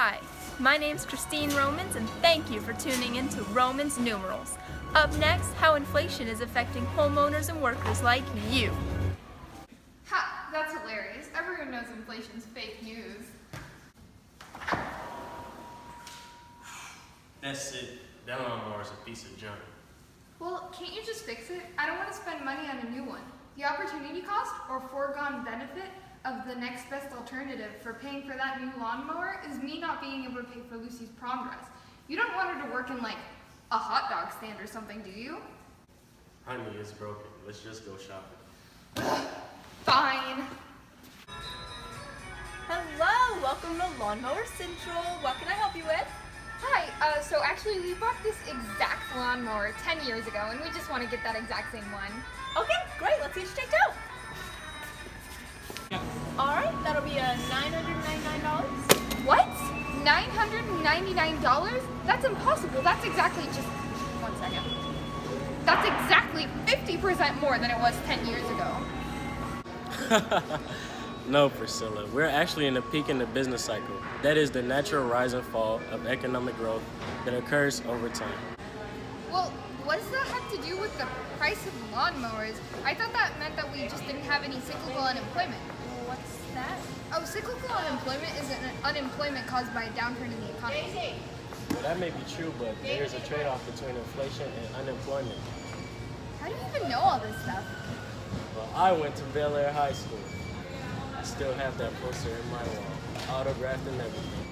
Hi, my name's Christine Romans, and thank you for tuning in to Romans Numerals. Up next, how inflation is affecting homeowners and workers like you. Ha! That's hilarious. Everyone knows inflation's fake news. That's it. That lawnmower's a piece of junk. Well, can't you just fix it? I don't want to spend money on a new one. The opportunity cost or foregone benefit of the next best alternative for paying for that new lawnmower is me not being able to pay for Lucy's prom dress. You don't want her to work in like a hot dog stand or something, do you? Honey, it's broken. Let's just go shopping. Fine. Hello, welcome to Lawnmower Central. What can I help you with? Hi, so actually we bought this exact lawnmower 10 years ago and we just want to get that exact same one. Okay, great, let's get you checked out. Alright, that'll be $999. What? $999? That's impossible. That's exactly just 1 second. That's exactly 50% more than it was 10 years ago. No, Priscilla. We're actually in a peak in the business cycle. That is the natural rise and fall of economic growth that occurs over time. Well, what does that have to do with the price of lawnmowers? I thought that meant that we just didn't have any cyclical unemployment. What's that? Oh, cyclical unemployment is an unemployment caused by a downturn in the economy. Well, that may be true, but there's a trade-off between inflation and unemployment. How do you even know all this stuff? Well, I went to Bel Air High School. I still have that poster in my wall, autographed and everything.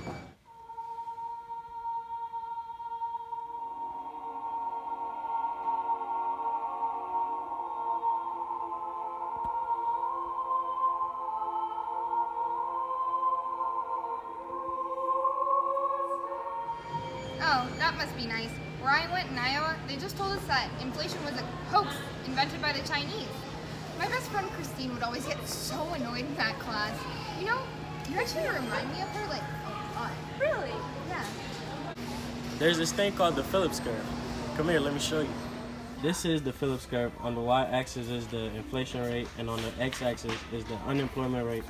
Oh, that must be nice. Where I went in Iowa, they just told us that inflation was a hoax invented by the Chinese. My best friend Christine would always get so annoyed in that class. You know, you actually remind me of her like a lot. Really? Yeah. There's this thing called the Phillips curve. Come here, let me show you. This is the Phillips curve. On the y-axis is the inflation rate, and on the x-axis is the unemployment rate.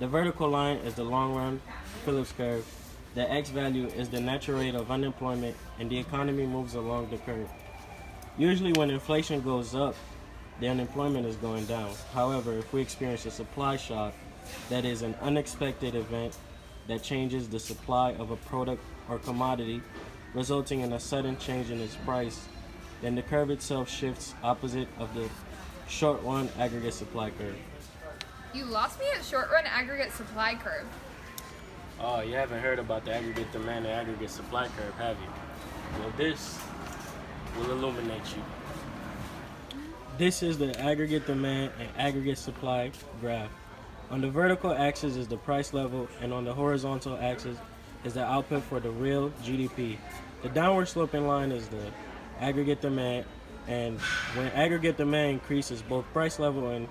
The vertical line is the long-run Phillips curve. The x value is the natural rate of unemployment, and the economy moves along the curve. Usually when inflation goes up, the unemployment is going down. However, if we experience a supply shock, that is an unexpected event that changes the supply of a product or commodity, resulting in a sudden change in its price, then the curve itself shifts opposite of the short-run aggregate supply curve. You lost me at short-run aggregate supply curve. Oh, you haven't heard about the aggregate demand and aggregate supply curve, have you? Well, this will illuminate you. This is the aggregate demand and aggregate supply graph. On the vertical axis is the price level, and on the horizontal axis is the output for the real GDP. The downward sloping line is the aggregate demand, and when aggregate demand increases, both price level and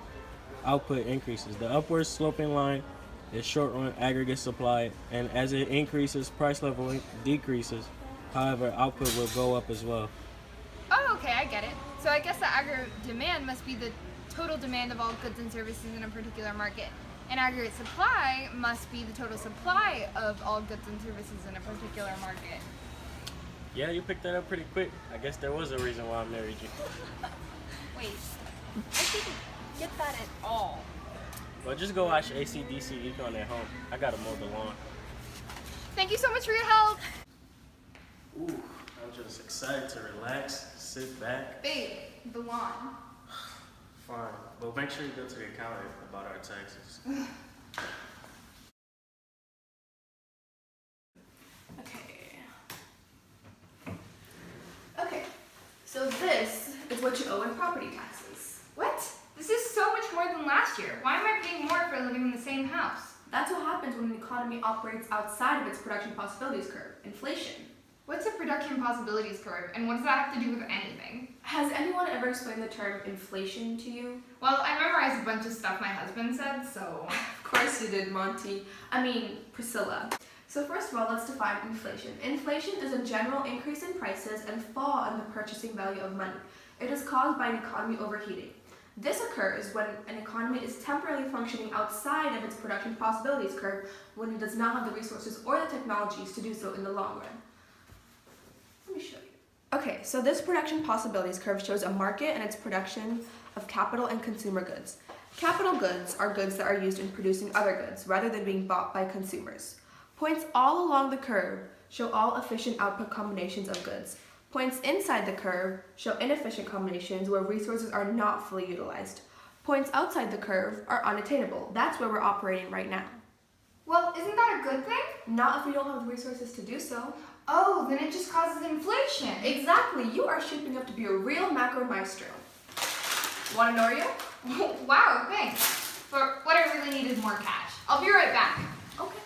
output increases. The upward sloping line is short-run aggregate supply, and as it increases, price level decreases. However, output will go up as well. Oh, okay, I get it. So I guess the aggregate demand must be the total demand of all goods and services in a particular market. And aggregate supply must be the total supply of all goods and services in a particular market. Yeah, you picked that up pretty quick. I guess there was a reason why I married you. Wait, I didn't get that at all. Well, just go watch AC/DC Econ at home. I gotta mow the lawn. Thank you so much for your help. Ooh, I'm just excited to relax, sit back. Babe, the lawn. Fine, but make sure you go to the accountant about our taxes. Okay, so this is what you owe in property taxes. What? This is so much more than last year. Why am I paying more for living in the same house? That's what happens when an economy operates outside of its production possibilities curve, inflation. What's a production possibilities curve, and what does that have to do with anything? Has anyone ever explained the term inflation to you? Well, I memorized a bunch of stuff my husband said, so... Of course you did, Monty. Priscilla. So first of all, let's define inflation. Inflation is a general increase in prices and fall in the purchasing value of money. It is caused by an economy overheating. This occurs when an economy is temporarily functioning outside of its production possibilities curve when it does not have the resources or the technologies to do so in the long run. Let me show you. Okay, so this production possibilities curve shows a market and its production of capital and consumer goods. Capital goods are goods that are used in producing other goods rather than being bought by consumers. Points all along the curve show all efficient output combinations of goods. Points inside the curve show inefficient combinations where resources are not fully utilized. Points outside the curve are unattainable. That's where we're operating right now. Well, isn't that a good thing? Not if we don't have the resources to do so. Oh, then it just causes inflation. Exactly, you are shaping up to be a real macro maestro. Want an Oreo? Wow, thanks. But what I really need is more cash. I'll be right back. Okay.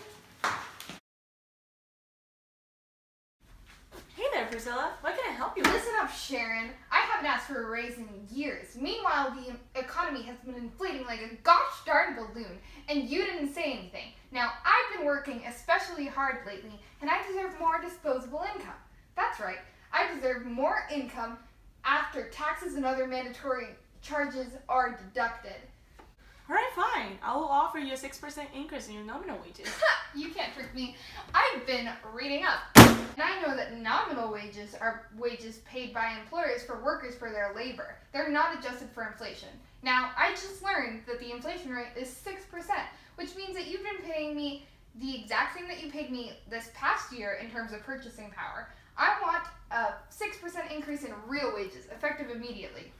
Hey there, Priscilla. What can I help you with? Listen up, Sharon. I haven't asked for a raise in years. Meanwhile, the economy has been inflating like a gosh darn balloon, and you didn't say anything. Now, I've been working especially hard lately, and I deserve more disposable income. That's right. I deserve more income after taxes and other mandatory charges are deducted. All right, fine. I will offer you a 6% increase in your nominal wages. You can't trick me. I've been reading up, and I know that nominal wages are wages paid by employers for workers for their labor. They're not adjusted for inflation. Now, I just learned that the inflation rate is 6%, which means that you've been paying me the exact same that you paid me this past year in terms of purchasing power. I want a 6% increase in real wages, effective immediately.